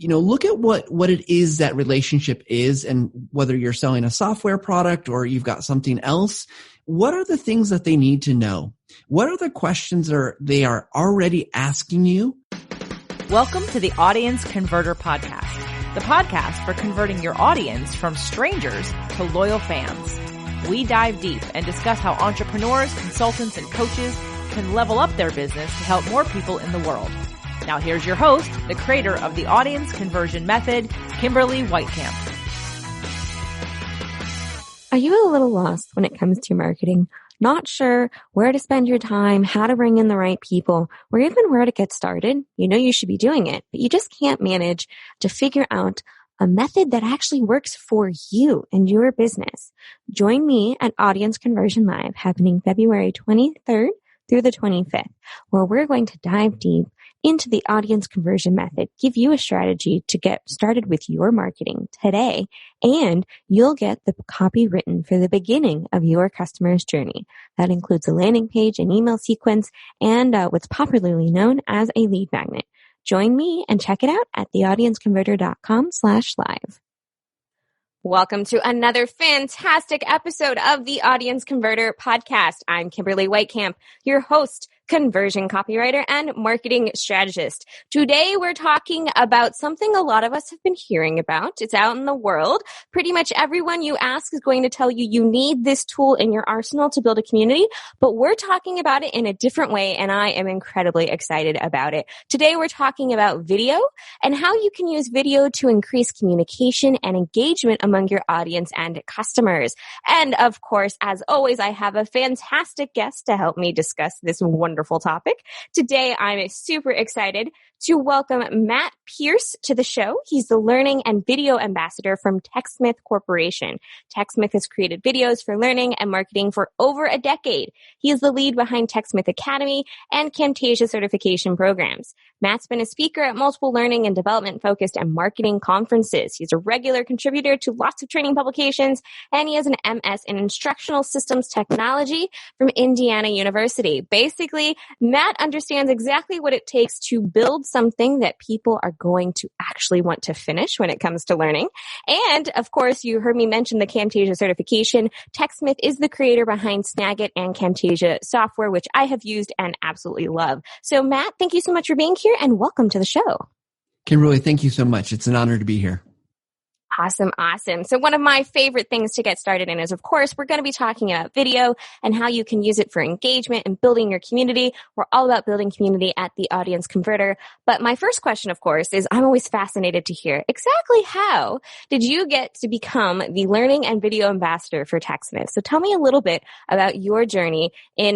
look at what it is that relationship is, and whether you're selling a software product or you've got something else, what are the things that they need to know? What are the questions they are already asking you? Welcome to the Audience Converter Podcast, the podcast for converting your audience from strangers to loyal fans. We dive deep and discuss how entrepreneurs, consultants, and coaches can level up their business to help more people in the world. Now here's your host, the creator of the Audience Conversion Method, Kimberly Weitkamp. Are you a little lost when it comes to marketing? Not sure where to spend your time, how to bring in the right people, or even where to get started? You know you should be doing it, but you just can't manage to figure out a method that actually works for you and your business. Join me at Audience Conversion Live, happening February 23rd through the 25th, where we're going to dive deep into the audience conversion method, give you a strategy to get started with your marketing today, and you'll get the copy written for the beginning of your customer's journey. That includes a landing page, an email sequence, and what's popularly known as a lead magnet. Join me and check it out at theaudienceconverter.com/live. Welcome to another fantastic episode of the Audience Converter Podcast. I'm Kimberly Weitkamp, your host, conversion copywriter, and marketing strategist. Today, we're talking about something a lot of us have been hearing about. It's out in the world. Pretty much everyone you ask is going to tell you you need this tool in your arsenal to build a community, but we're talking about it in a different way, and I am incredibly excited about it. Today, we're talking about video and how you can use video to increase communication and engagement among your audience and customers. And of course, as always, I have a fantastic guest to help me discuss this wonderful topic. Today, I'm super excited to welcome Matt Pierce to the show. He's the learning and video ambassador from TechSmith Corporation. TechSmith has created videos for learning and marketing for over a decade. He is the lead behind TechSmith Academy and Camtasia certification programs. Matt's been a speaker at multiple learning and development-focused and marketing conferences. He's a regular contributor to lots of training publications, and he has an MS in Instructional Systems Technology from Indiana University. Basically, Matt understands exactly what it takes to build something that people are going to actually want to finish when it comes to learning. And, of course, you heard me mention the Camtasia certification. TechSmith is the creator behind Snagit and Camtasia software, which I have used and absolutely love. So, Matt, thank you so much for being here, and welcome to the show. Kimberly, thank you so much. It's an honor to be here. Awesome. So one of my favorite things to get started in is, of course, we're going to be talking about video and how you can use it for engagement and building your community. We're all about building community at the Audience Converter. But my first question, of course, is I'm always fascinated to hear exactly how did you get to become the learning and video ambassador for TechSmith? So tell me a little bit about your journey in,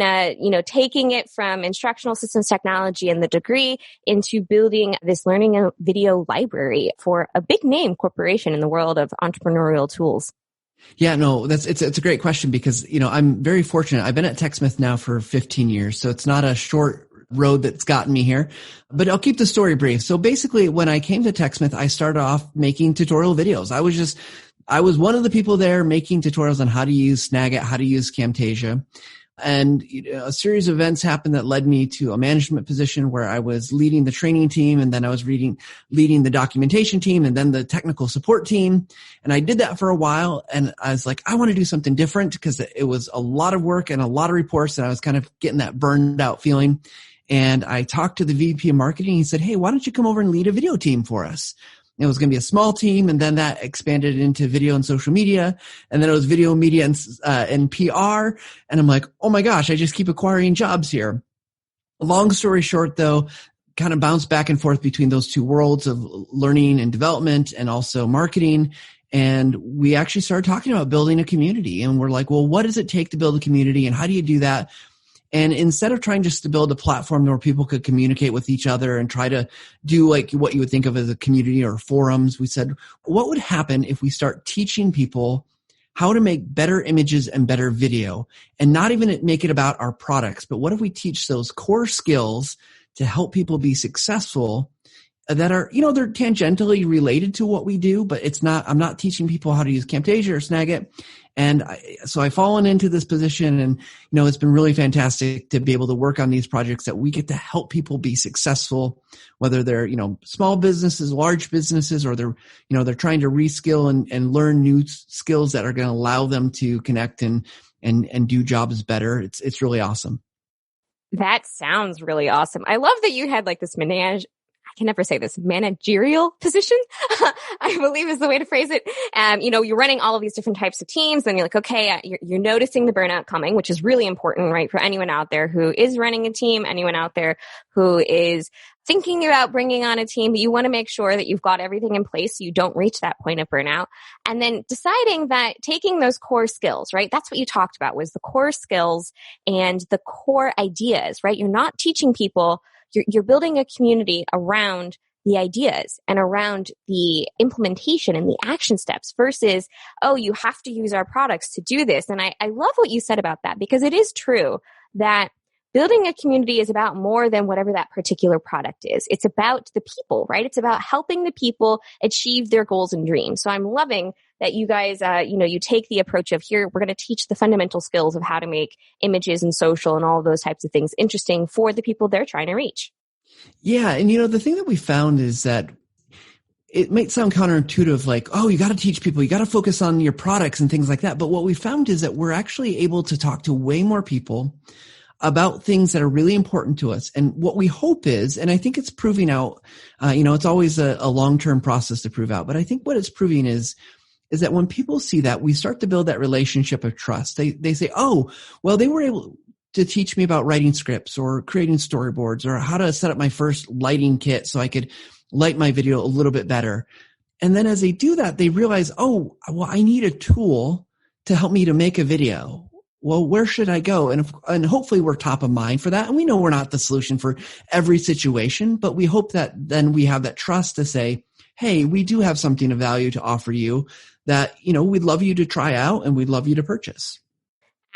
taking it from instructional systems technology and the degree into building this learning and video library for a big name corporation in the world of entrepreneurial tools. Yeah, no, it's a great question because, I'm very fortunate. I've been at TechSmith now for 15 years, so it's not a short road that's gotten me here, but I'll keep the story brief. So basically, when I came to TechSmith, I started off making tutorial videos. I was one of the people there making tutorials on how to use Snagit, how to use Camtasia. And a series of events happened that led me to a management position where I was leading the training team, and then I was leading the documentation team, and then the technical support team. And I did that for a while, and I was like, I want to do something different because it was a lot of work and a lot of reports, and I was kind of getting that burned out feeling. And I talked to the VP of marketing. He said, hey, why don't you come over and lead a video team for us? It was going to be a small team, and then that expanded into video and social media, and then it was video, media, and PR. And I'm like, oh my gosh, I just keep acquiring jobs here. Long story short, though, kind of bounced back and forth between those two worlds of learning and development and also marketing. And we actually started talking about building a community. And we're like, well, what does it take to build a community, and how do you do that? And instead of trying just to build a platform where people could communicate with each other and try to do like what you would think of as a community or forums, we said, what would happen if we start teaching people how to make better images and better video, and not even make it about our products, but what if we teach those core skills to help people be successful that are, they're tangentially related to what we do, but I'm not teaching people how to use Camtasia or Snagit. And so I've fallen into this position, and, it's been really fantastic to be able to work on these projects that we get to help people be successful, whether they're, small businesses, large businesses, or they're trying to reskill and learn new skills that are going to allow them to connect and do jobs better. It's really awesome. That sounds really awesome. I love that you had like this I can never say this, managerial position, I believe is the way to phrase it. You're running all of these different types of teams, and you're like, okay, you're noticing the burnout coming, which is really important, right? For anyone out there who is running a team, anyone out there who is thinking about bringing on a team, but you want to make sure that you've got everything in place so you don't reach that point of burnout. And then deciding that taking those core skills, right? That's what you talked about, was the core skills and the core ideas, right? You're not teaching people. You're building a community around the ideas and around the implementation and the action steps versus, oh, you have to use our products to do this. And I love what you said about that, because it is true that building a community is about more than whatever that particular product is. It's about the people, right? It's about helping the people achieve their goals and dreams. So I'm loving that you guys, you take the approach of, here, we're going to teach the fundamental skills of how to make images and social and all of those types of things interesting for the people they're trying to reach. Yeah. And, the thing that we found is that it might sound counterintuitive, like, oh, you got to teach people, you got to focus on your products and things like that. But what we found is that we're actually able to talk to way more people about things that are really important to us. And what we hope is, and I think it's proving out, it's always a long-term process to prove out, but I think what it's proving is that when people see that, we start to build that relationship of trust. They say, oh, well, they were able to teach me about writing scripts or creating storyboards or how to set up my first lighting kit so I could light my video a little bit better. And then as they do that, they realize, oh, well, I need a tool to help me to make a video. Well, where should I go? And hopefully we're top of mind for that. And we know we're not the solution for every situation, but we hope that then we have that trust to say, hey, we do have something of value to offer you that, we'd love you to try out and we'd love you to purchase.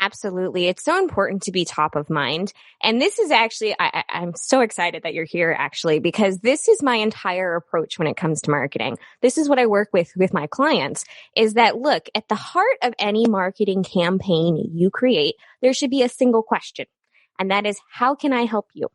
Absolutely. It's so important to be top of mind. And this is actually, I'm so excited that you're here actually, because this is my entire approach when it comes to marketing. This is what I work with my clients, is that, look, at the heart of any marketing campaign you create, there should be a single question. And that is, how can I help you?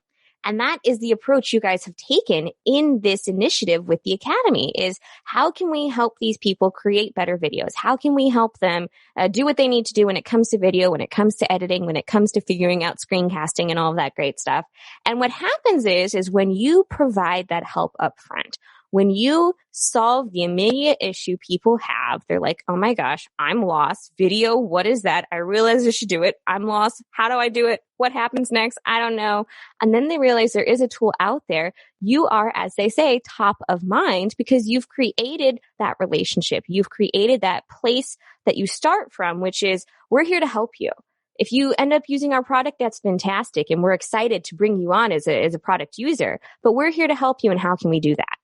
And that is the approach you guys have taken in this initiative with the Academy, is how can we help these people create better videos? How can we help them do what they need to do when it comes to video, when it comes to editing, when it comes to figuring out screencasting and all of that great stuff? And what happens is when you provide that help up front, when you solve the immediate issue people have, they're like, oh my gosh, I'm lost. Video, what is that? I realize I should do it. I'm lost. How do I do it? What happens next? I don't know. And then they realize there is a tool out there. You are, as they say, top of mind because you've created that relationship. You've created that place that you start from, which is, we're here to help you. If you end up using our product, that's fantastic. And we're excited to bring you on as a product user, but we're here to help you. And how can we do that?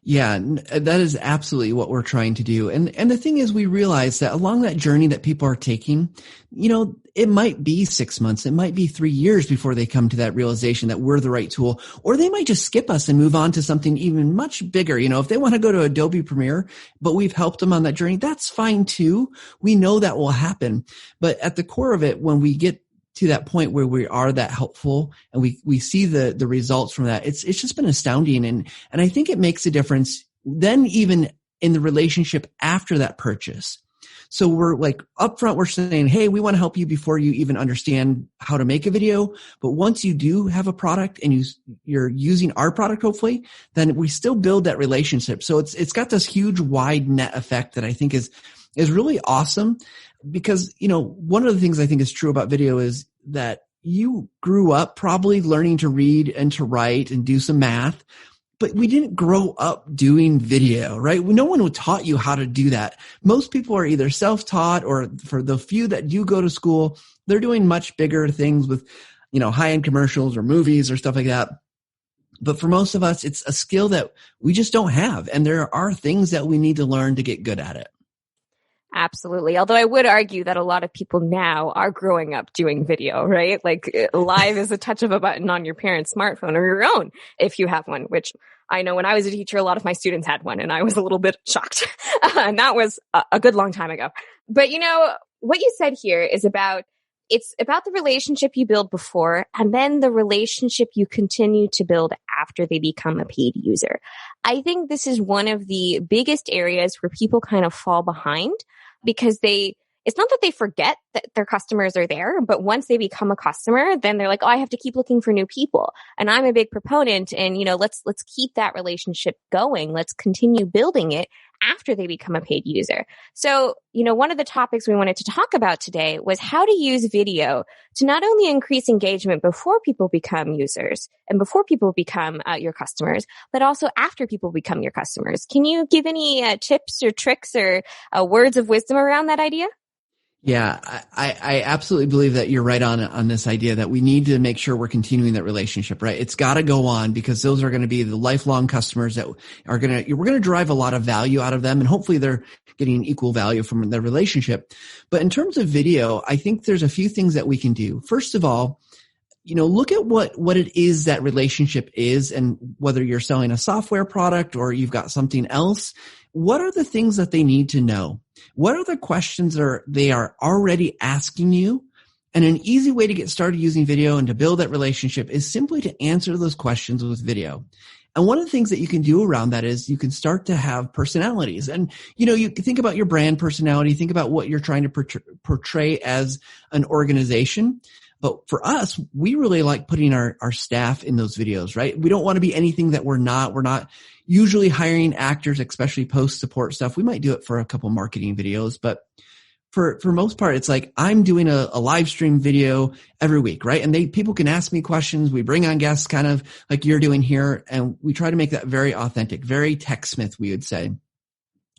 Yeah, that is absolutely what we're trying to do. And the thing is, we realize that along that journey that people are taking, it might be 6 months, it might be 3 years before they come to that realization that we're the right tool, or they might just skip us and move on to something even much bigger. If they want to go to Adobe Premiere, but we've helped them on that journey, that's fine too. We know that will happen. But at the core of it, when we get to that point where we are that helpful and we see the results from that, it's just been astounding. And I think it makes a difference then even in the relationship after that purchase. So we're like upfront, we're saying, hey, we want to help you before you even understand how to make a video. But once you do have a product and you're using our product, hopefully, then we still build that relationship. So it's got this huge wide net effect that I think is really awesome. Because, one of the things I think is true about video is that you grew up probably learning to read and to write and do some math, but we didn't grow up doing video, right? No one taught you how to do that. Most people are either self-taught, or for the few that do go to school, they're doing much bigger things with, high-end commercials or movies or stuff like that. But for most of us, it's a skill that we just don't have. And there are things that we need to learn to get good at it. Absolutely. Although I would argue that a lot of people now are growing up doing video, right? Like live is a touch of a button on your parents' smartphone or your own if you have one, which I know when I was a teacher, a lot of my students had one and I was a little bit shocked. And that was a good long time ago. But what you said here is it's about the relationship you build before and then the relationship you continue to build after they become a paid user. I think this is one of the biggest areas where people kind of fall behind because it's not that they forget that their customers are there, but once they become a customer, then they're like, oh, I have to keep looking for new people. And I'm a big proponent and, let's keep that relationship going. Let's continue building it after they become a paid user. So, one of the topics we wanted to talk about today was how to use video to not only increase engagement before people become users and before people become your customers, but also after people become your customers. Can you give any tips or tricks or words of wisdom around that idea? Yeah, I absolutely believe that you're right on this idea that we need to make sure we're continuing that relationship, right? It's got to go on because those are going to be the lifelong customers that we're going to derive a lot of value out of them. And hopefully they're getting equal value from their relationship. But in terms of video, I think there's a few things that we can do. First of all, look at what it is that relationship is and whether you're selling a software product or you've got something else. What are the things that they need to know? What are the questions they are already asking you? And an easy way to get started using video and to build that relationship is simply to answer those questions with video. And one of the things that you can do around that is you can start to have personalities. And, you think about your brand personality, think about what you're trying to portray as an organization. But for us, we really like putting our staff in those videos, right? We don't want to be anything that we're not. We're not usually hiring actors, especially post-support stuff. We might do it for a couple marketing videos, but for most part, it's like I'm doing a live stream video every week, right? And people can ask me questions. We bring on guests kind of like you're doing here, and we try to make that very authentic, very TechSmith, we would say.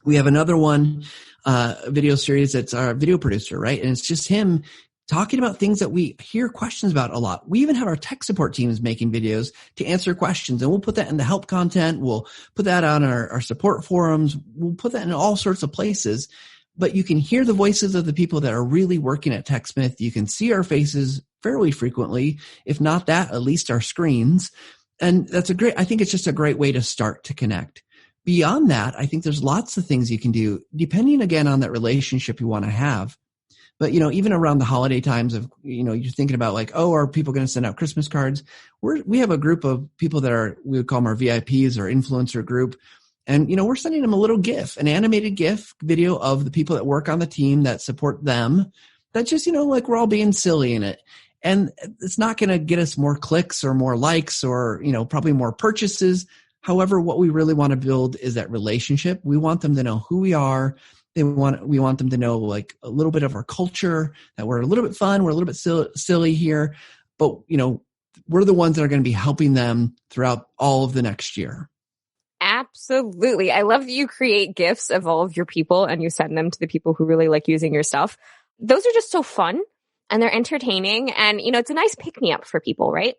We have another one, video series that's our video producer, right? And it's just him talking about things that we hear questions about a lot. We even have our tech support teams making videos to answer questions, and we'll put that in the help content. We'll put that on our support forums. We'll put that in all sorts of places. But you can hear the voices of the people that are really working at TechSmith. You can see our faces fairly frequently. If not that, at least our screens. And I think it's just a great way to start to connect. Beyond that, I think there's lots of things you can do, depending again on that relationship you want to have. But, even around the holiday times of, you're thinking about like, oh, are people going to send out Christmas cards? We have a group of people that we would call them our VIPs or influencer group. And, we're sending them a little GIF, an animated GIF video of the people that work on the team that support them. That just, like we're all being silly in it. And it's not going to get us more clicks or more likes or, probably more purchases. However, what we really want to build is that relationship. We want them to know who we are. We want them to know like a little bit of our culture, that we're a little bit fun, we're a little bit silly here, but we're the ones that are going to be helping them throughout all of the next year. Absolutely. I love that you create GIFs of all of your people and you send them to the people who really like using your stuff. Those are just so fun and they're entertaining and, it's a nice pick-me-up for people, right?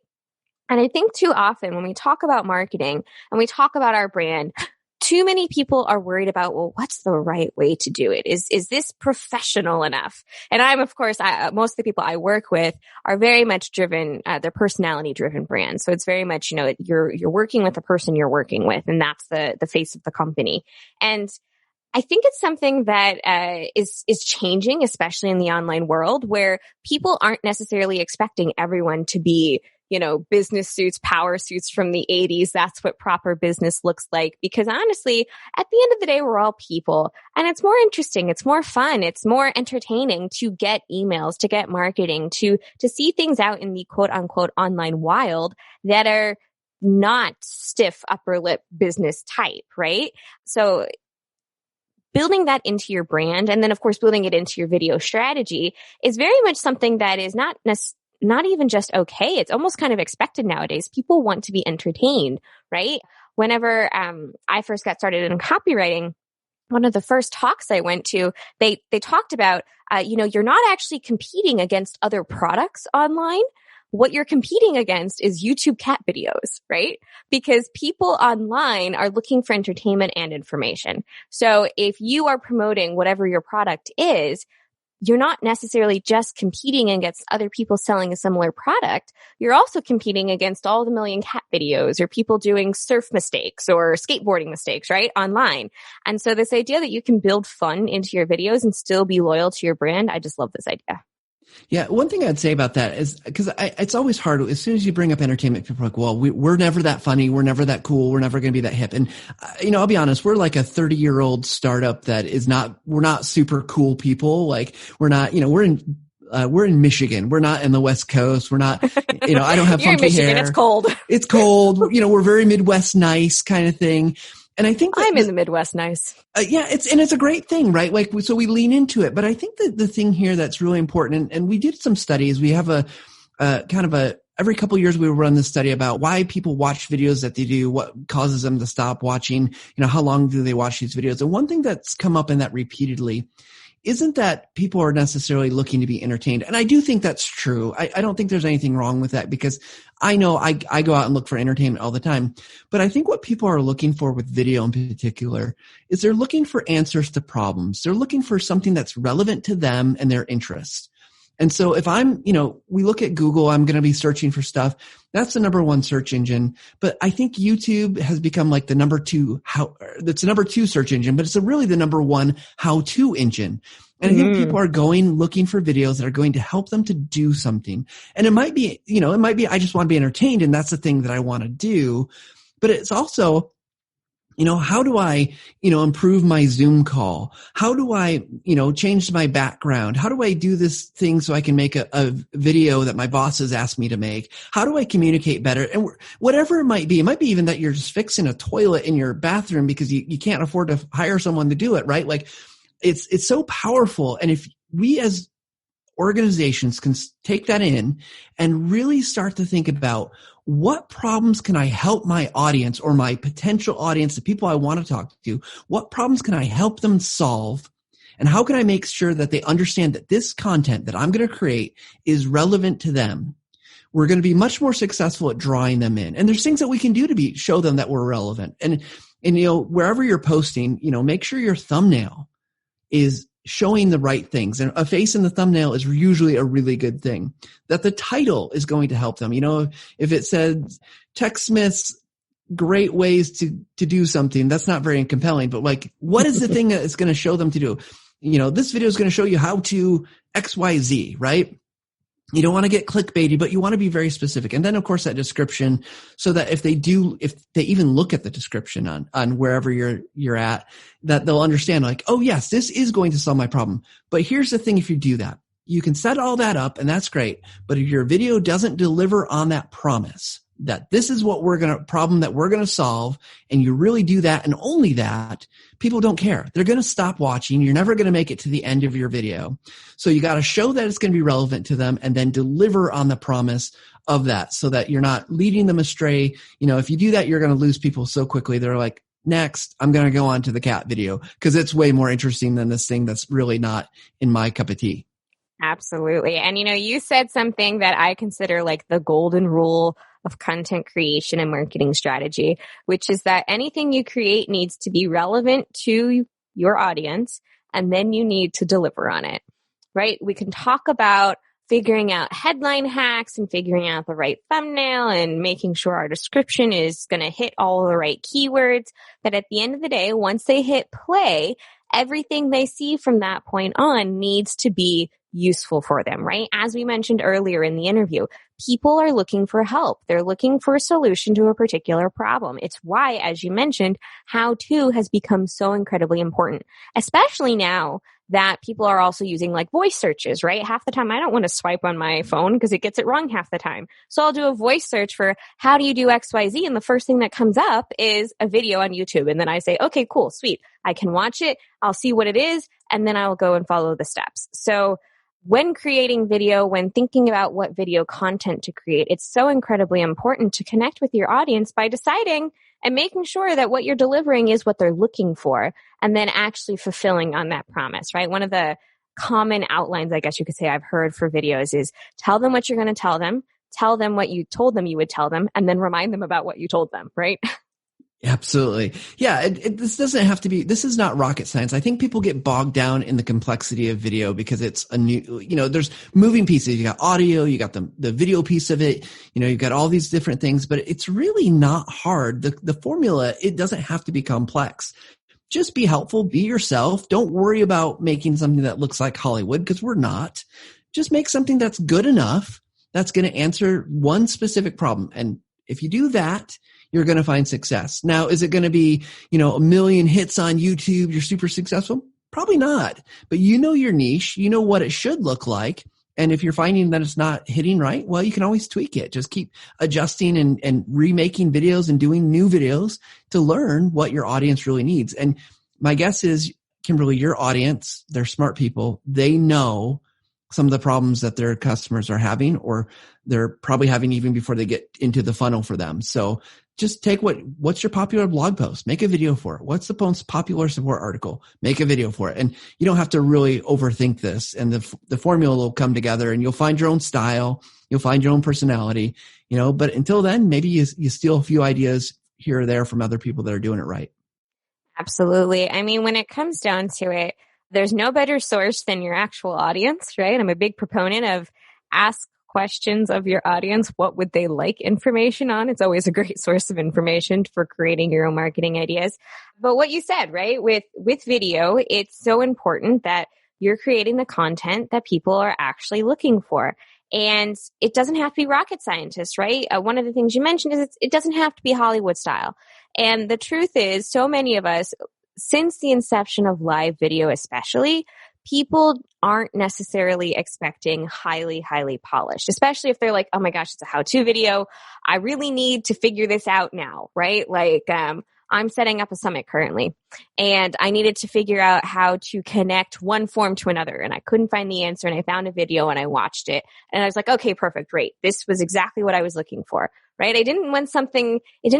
And I think too often when we talk about marketing and we talk about our brand, too many people are worried about, well, what's the right way to do it? Is this professional enough? And I'm, of course, most of the people I work with are very much driven, they're personality driven brands. So it's very much, you're working with the person you're working with, and that's the face of the company. And I think it's something that is changing, especially in the online world, where people aren't necessarily expecting everyone to be business suits, power suits from the 80s. That's what proper business looks like. Because honestly, at the end of the day, we're all people and it's more interesting. It's more fun. It's more entertaining to get emails, to get marketing, to see things out in the quote unquote online wild that are not stiff upper lip business type, right? So building that into your brand and then of course building it into your video strategy is very much something that is not even just okay. It's almost kind of expected nowadays. People want to be entertained, right? Whenever I first got started in copywriting, one of the first talks I went to, they talked about, you're not actually competing against other products online, what you're competing against is YouTube cat videos, right? Because people online are looking for entertainment and information. So if you are promoting whatever your product is, you're not necessarily just competing against other people selling a similar product. You're also competing against all the million cat videos or people doing surf mistakes or skateboarding mistakes, right? Online. And so this idea that you can build fun into your videos and still be loyal to your brand, I just love this idea. Yeah, one thing I'd say about that is because it's always hard. As soon as you bring up entertainment, people are like, well, we're never that funny. We're never that cool. We're never going to be that hip. And, I'll be honest, we're like a 30-year-old startup that we're not super cool people. Like we're not, we're in Michigan. We're not in the West Coast. We're not, I don't have You're funky in Michigan, hair. It's cold. It's cold. We're very Midwest nice kind of thing. And I think I'm in the Midwest nice. Yeah, it's a great thing, right? Like, so we lean into it. But I think that the thing here that's really important, and we did some studies. We have every couple of years we run this study about why people watch videos that they do, what causes them to stop watching, how long do they watch these videos? And one thing that's come up in that repeatedly isn't that people are necessarily looking to be entertained. And I do think that's true. I don't think there's anything wrong with that because I know I go out and look for entertainment all the time. But I think what people are looking for with video in particular is they're looking for answers to problems. They're looking for something that's relevant to them and their interests. And so if we look at Google, I'm going to be searching for stuff. That's the number one search engine. But I think YouTube has become like the number two search engine, but it's really the number one how-to engine. And I think people are looking for videos that are going to help them to do something. And it might be, I just want to be entertained and that's the thing that I want to do. But it's also, how do I, improve my Zoom call? How do I, change my background? How do I do this thing so I can make a video that my boss has asked me to make? How do I communicate better? And whatever it might be even that you're just fixing a toilet in your bathroom because you can't afford to hire someone to do it, right? Like it's so powerful. And if we as organizations can take that in and really start to think about what problems can I help my audience or my potential audience, the people I want to talk to, what problems can I help them solve? And how can I make sure that they understand that this content that I'm going to create is relevant to them? We're going to be much more successful at drawing them in. And there's things that we can do to show them that we're relevant. And wherever you're posting, make sure your thumbnail is showing the right things. And a face in the thumbnail is usually a really good thing. That the title is going to help them. If it said TechSmith's great ways to do something, that's not very compelling. But like, what is the thing that is going to show them to do? This video is going to show you how to XYZ, right? You don't want to get clickbaity, but you want to be very specific. And then of course that description, so that if they even look at the description on wherever you're at, that they'll understand like, oh yes, this is going to solve my problem. But here's the thing, if you do that, you can set all that up and that's great. But if your video doesn't deliver on that promise, that this is what problem that we're going to solve, and you really do that and only that, people don't care. They're going to stop watching. You're never going to make it to the end of your video. So you got to show that it's going to be relevant to them and then deliver on the promise of that so that you're not leading them astray. If you do that, you're going to lose people so quickly. They're like, next, I'm going to go on to the cat video because it's way more interesting than this thing that's really not in my cup of tea. Absolutely. And you said something that I consider like the golden rule of content creation and marketing strategy, which is that anything you create needs to be relevant to your audience, and then you need to deliver on it, right? We can talk about figuring out headline hacks and figuring out the right thumbnail and making sure our description is going to hit all the right keywords. But at the end of the day, once they hit play, everything they see from that point on needs to be useful for them, right? As we mentioned earlier in the interview, people are looking for help. They're looking for a solution to a particular problem. It's why, as you mentioned, how-to has become so incredibly important, especially now that people are also using like voice searches, right? Half the time I don't want to swipe on my phone because it gets it wrong half the time. So I'll do a voice search for how do you do XYZ? And the first thing that comes up is a video on YouTube. And then I say, okay, cool, sweet. I can watch it. I'll see what it is. And then I'll go and follow the steps. So when creating video, when thinking about what video content to create, it's so incredibly important to connect with your audience by deciding and making sure that what you're delivering is what they're looking for, and then actually fulfilling on that promise, right? One of the common outlines, I guess you could say, I've heard for videos is tell them what you're going to tell them, tell them what you told them you would tell them, and then remind them about what you told them, right? Absolutely. Yeah. This doesn't have to be, this is not rocket science. I think people get bogged down in the complexity of video because it's a new, there's moving pieces. You got audio, you got the video piece of it, you've got all these different things, but it's really not hard. The formula, it doesn't have to be complex. Just be helpful, be yourself. Don't worry about making something that looks like Hollywood, because we're not. Just make something that's good enough, that's going to answer one specific problem. And if you do that, you're going to find success. Now, is it going to be, a million hits on YouTube? You're super successful? Probably not. But you know your niche. You know what it should look like. And if you're finding that it's not hitting right, well, you can always tweak it. Just keep adjusting and remaking videos and doing new videos to learn what your audience really needs. And my guess is, Kimberly, your audience, they're smart people. They know some of the problems that their customers are having, or they're probably having even before they get into the funnel for them. So just take what's your popular blog post, make a video for it. What's the most popular support article? Make a video for it. And you don't have to really overthink this, and the formula will come together, and you'll find your own style. You'll find your own personality, but until then, maybe you steal a few ideas here or there from other people that are doing it right. Absolutely. I mean, when it comes down to it, there's no better source than your actual audience, right? I'm a big proponent of ask questions of your audience. What would they like information on? It's always a great source of information for creating your own marketing ideas. But what you said, right? With video, it's so important that you're creating the content that people are actually looking for. And it doesn't have to be rocket scientists, right? One of the things you mentioned is it doesn't have to be Hollywood style. And the truth is, so many of us, since the inception of live video especially, people aren't necessarily expecting highly, highly polished, especially if they're like, oh my gosh, it's a how-to video. I really need to figure this out now, right? Like, I'm setting up a summit currently, and I needed to figure out how to connect one form to another, and I couldn't find the answer, and I found a video and I watched it, and I was like, okay, perfect, great. This was exactly what I was looking for, right? It didn't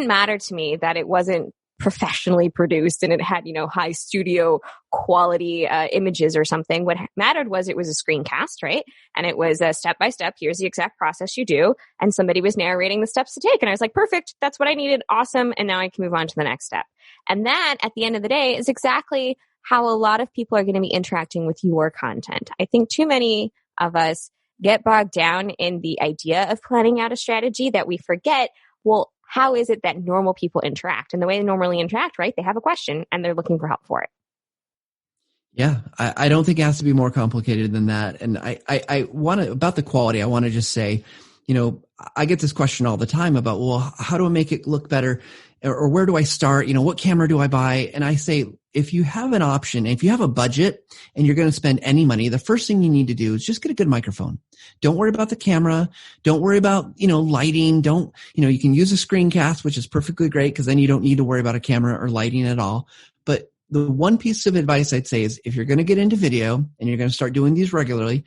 matter to me that it wasn't professionally produced and it had, high studio quality images or something. What mattered was it was a screencast, right? And it was a step-by-step, here's the exact process you do. And somebody was narrating the steps to take. And I was like, perfect, that's what I needed. Awesome. And now I can move on to the next step. And that, at the end of the day, is exactly how a lot of people are going to be interacting with your content. I think too many of us get bogged down in the idea of planning out a strategy that we forget, well, how is it that normal people interact? And the way they normally interact, right? They have a question and they're looking for help for it. Yeah, I don't think it has to be more complicated than that. And I want to, about the quality, I want to just say, I get this question all the time about, well, how do I make it look better? Or where do I start? What camera do I buy? And I say, if you have an option, if you have a budget and you're going to spend any money, the first thing you need to do is just get a good microphone. Don't worry about the camera. Don't worry about, lighting. You can use a screencast, which is perfectly great, because then you don't need to worry about a camera or lighting at all. But the one piece of advice I'd say is, if you're going to get into video and you're going to start doing these regularly,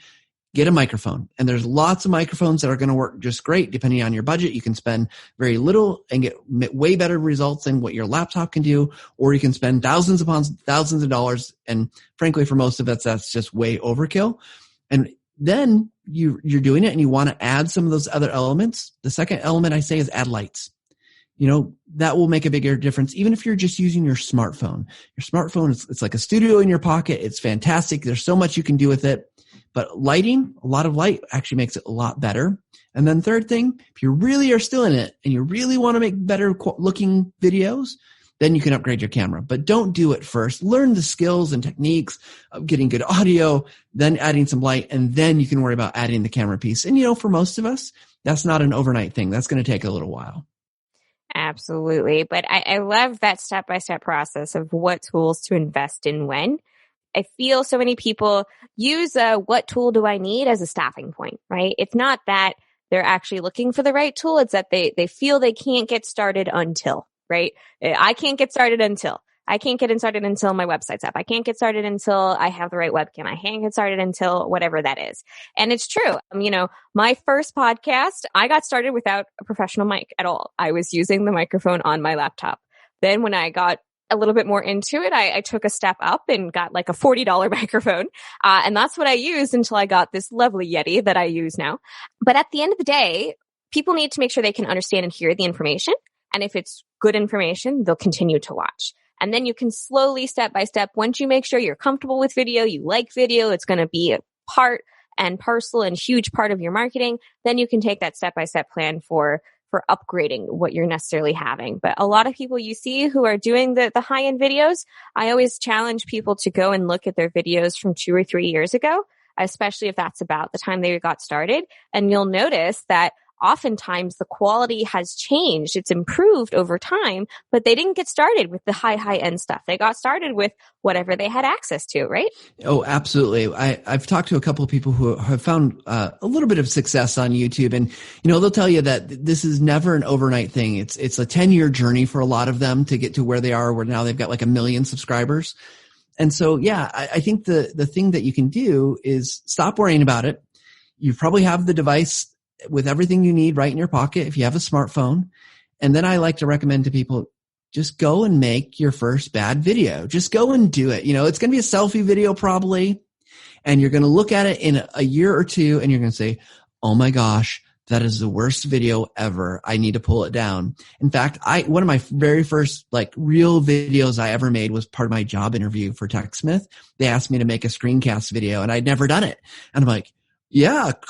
get a microphone. And there's lots of microphones that are going to work just great. Depending on your budget, you can spend very little and get way better results than what your laptop can do, or you can spend thousands upon thousands of dollars. And frankly, for most of us, that's just way overkill. And then you're doing it and you want to add some of those other elements. The second element I say is add lights. That will make a bigger difference. Even if you're just using your smartphone, it's like a studio in your pocket. It's fantastic. There's so much you can do with it. But lighting, a lot of light actually makes it a lot better. And then third thing, if you really are still in it and you really want to make better looking videos, then you can upgrade your camera. But don't do it first. Learn the skills and techniques of getting good audio, then adding some light, and then you can worry about adding the camera piece. And for most of us, that's not an overnight thing. That's going to take a little while. Absolutely. But I love that step-by-step process of what tools to invest in when. I feel so many people use what tool do I need as a stopping point, right? It's not that they're actually looking for the right tool. It's that they feel they can't get started until, right? I can't get started until. I can't get started until my website's up. I can't get started until I have the right webcam. I can't get started until whatever that is. And it's true. My first podcast, I got started without a professional mic at all. I was using the microphone on my laptop. Then when I got a little bit more into it, I took a step up and got like a $40 microphone. And that's what I used until I got this lovely Yeti that I use now. But at the end of the day, people need to make sure they can understand and hear the information. And if it's good information, they'll continue to watch. And then you can slowly, step by step, once you make sure you're comfortable with video, you like video, it's going to be a part and parcel and huge part of your marketing, then you can take that step-by-step plan for upgrading what you're necessarily having. But a lot of people you see who are doing the high-end videos, I always challenge people to go and look at their videos from 2 or 3 years ago, especially if that's about the time they got started. And you'll notice that oftentimes the quality has changed. It's improved over time, but they didn't get started with the high-end stuff. They got started with whatever they had access to, right? Oh, absolutely. I've talked to a couple of people who have found a little bit of success on YouTube, and they'll tell you that this is never an overnight thing. It's a 10-year journey for a lot of them to get to where they are, where now they've got like 1 million subscribers. And so, yeah, I think the thing that you can do is stop worrying about it. You probably have the device with everything you need right in your pocket if you have a smartphone. And then I like to recommend to people, just go and make your first bad video. Just go and do it. It's going to be a selfie video probably. And you're going to look at it in a year or two and you're going to say, oh my gosh, that is the worst video ever. I need to pull it down. In fact, one of my very first real videos I ever made was part of my job interview for TechSmith. They asked me to make a screencast video and I'd never done it. And I'm like, yeah, of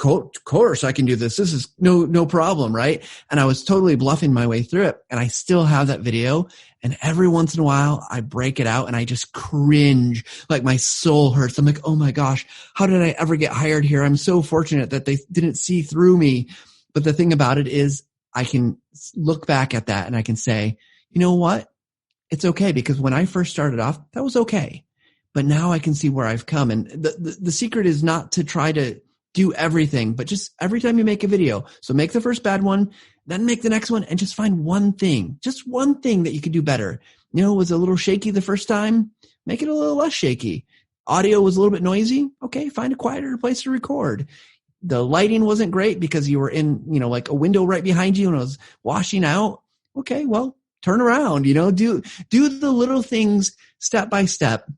course I can do this. This is no problem, right? And I was totally bluffing my way through it. And I still have that video. And every once in a while I break it out and I just cringe. Like my soul hurts. I'm like, oh my gosh, how did I ever get hired here? I'm so fortunate that they didn't see through me. But the thing about it is I can look back at that and I can say, you know what? It's okay, because when I first started off, that was okay. But now I can see where I've come. And the secret is not to try to do everything, but just every time you make a video. So make the first bad one, then make the next one, and just find just one thing that you could do better. It was a little shaky the first time, make it a little less shaky. Audio was a little bit noisy. Okay, find a quieter place to record. The lighting wasn't great because you were in, like a window right behind you and it was washing out. Okay, well, turn around, do the little things step by step.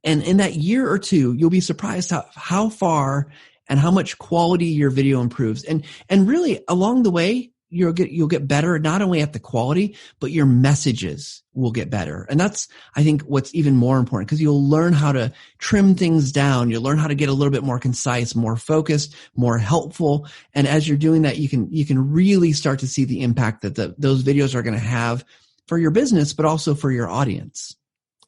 And in that year or two, you'll be surprised how far and how much quality your video improves. And really along the way, you'll get better, not only at the quality, but your messages will get better. And that's, I think, what's even more important, because you'll learn how to trim things down. You'll learn how to get a little bit more concise, more focused, more helpful. And as you're doing that, you can really start to see the impact that those videos are going to have for your business, but also for your audience.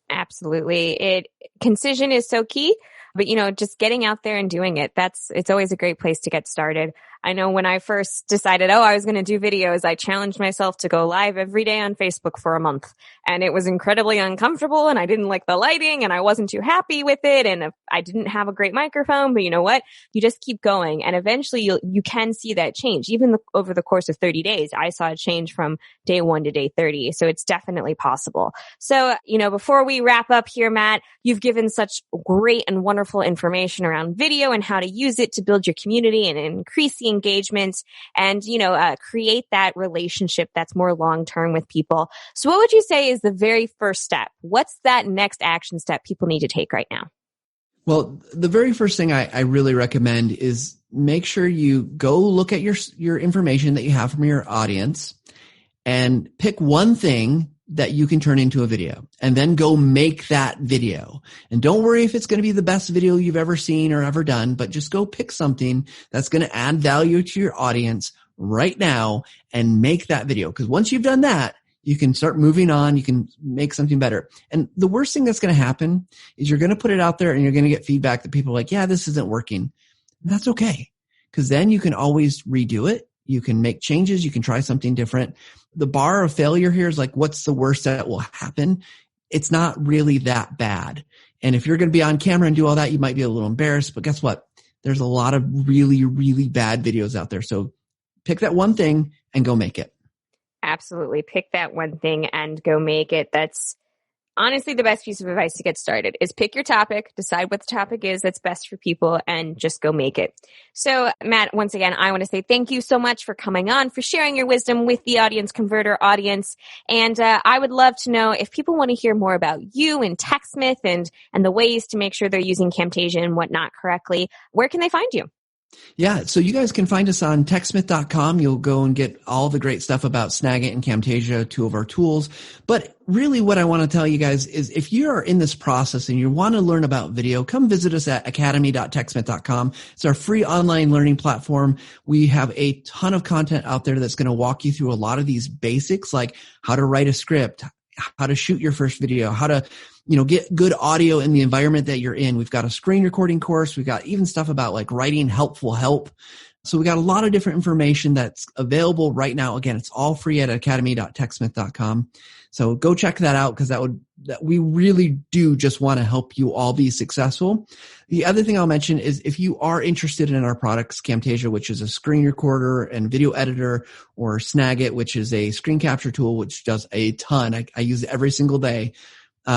Absolutely. Concision is so key, but just getting out there and doing it, it's always a great place to get started. I know when I first decided, I was going to do videos, I challenged myself to go live every day on Facebook for a month. And it was incredibly uncomfortable and I didn't like the lighting and I wasn't too happy with it. And I didn't have a great microphone, but you know what? You just keep going and eventually you can see that change. Even over the course of 30 days, I saw a change from day 1 to day 30. So it's definitely possible. So, before we wrap up here, Matt, you've given such great and wonderful information around video and how to use it to build your community and increase the engagement and, create that relationship that's more long-term with people. So what would you say is the very first step? What's that next action step people need to take right now? Well, the very first thing I really recommend is make sure you go look at your information that you have from your audience and pick one thing that you can turn into a video and then go make that video. And don't worry if it's going to be the best video you've ever seen or ever done, but just go pick something that's going to add value to your audience right now and make that video. Because once you've done that, you can start moving on. You can make something better. And the worst thing that's going to happen is you're going to put it out there and you're going to get feedback that people are like, yeah, this isn't working. And that's okay. Because then you can always redo it. You can make changes. You can try something different. The bar of failure here is what's the worst that will happen? It's not really that bad. And if you're going to be on camera and do all that, you might be a little embarrassed, but guess what? There's a lot of really, really bad videos out there. So pick that one thing and go make it. Absolutely. Pick that one thing and go make it. That's honestly the best piece of advice to get started is pick your topic, decide what the topic is that's best for people, and just go make it. So Matt, once again, I want to say thank you so much for coming on, for sharing your wisdom with the Audience Converter audience. And I would love to know if people want to hear more about you and TechSmith and the ways to make sure they're using Camtasia and whatnot correctly, where can they find you? Yeah, so you guys can find us on techsmith.com. You'll go and get all the great stuff about Snagit and Camtasia, two of our tools. But really what I want to tell you guys is if you are in this process and you want to learn about video, come visit us at academy.techsmith.com. It's our free online learning platform. We have a ton of content out there that's going to walk you through a lot of these basics, like how to write a script, how to shoot your first video, how to get good audio in the environment that you're in. We've got a screen recording course. We've got even stuff about like writing helpful help. So we got a lot of different information that's available right now. Again, it's all free at academy.techsmith.com. So go check that out because we really do just want to help you all be successful. The other thing I'll mention is if you are interested in our products, Camtasia, which is a screen recorder and video editor, or Snagit, which is a screen capture tool, which does a ton. I use it every single day.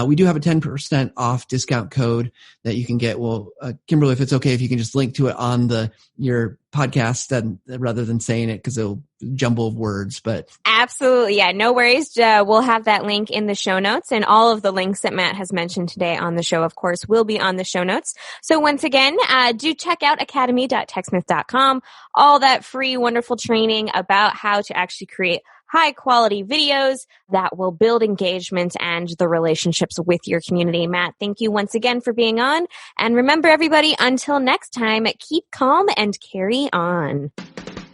We do have a 10% off discount code that you can get. Well, Kimberly, if it's okay, if you can just link to it on your podcast rather than saying it because it'll jumble of words, but. Absolutely. Yeah, no worries. We'll have that link in the show notes, and all of the links that Matt has mentioned today on the show, of course, will be on the show notes. So once again, do check out academy.techsmith.com, all that free, wonderful training about how to actually create high quality videos that will build engagement and the relationships with your community. Matt, thank you once again for being on. And remember, everybody, until next time, keep calm and carry on.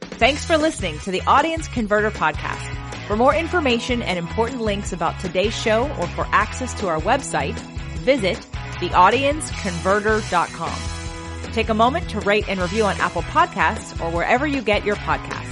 Thanks for listening to the Audience Converter Podcast. For more information and important links about today's show or for access to our website, visit theaudienceconverter.com. Take a moment to rate and review on Apple Podcasts or wherever you get your podcasts.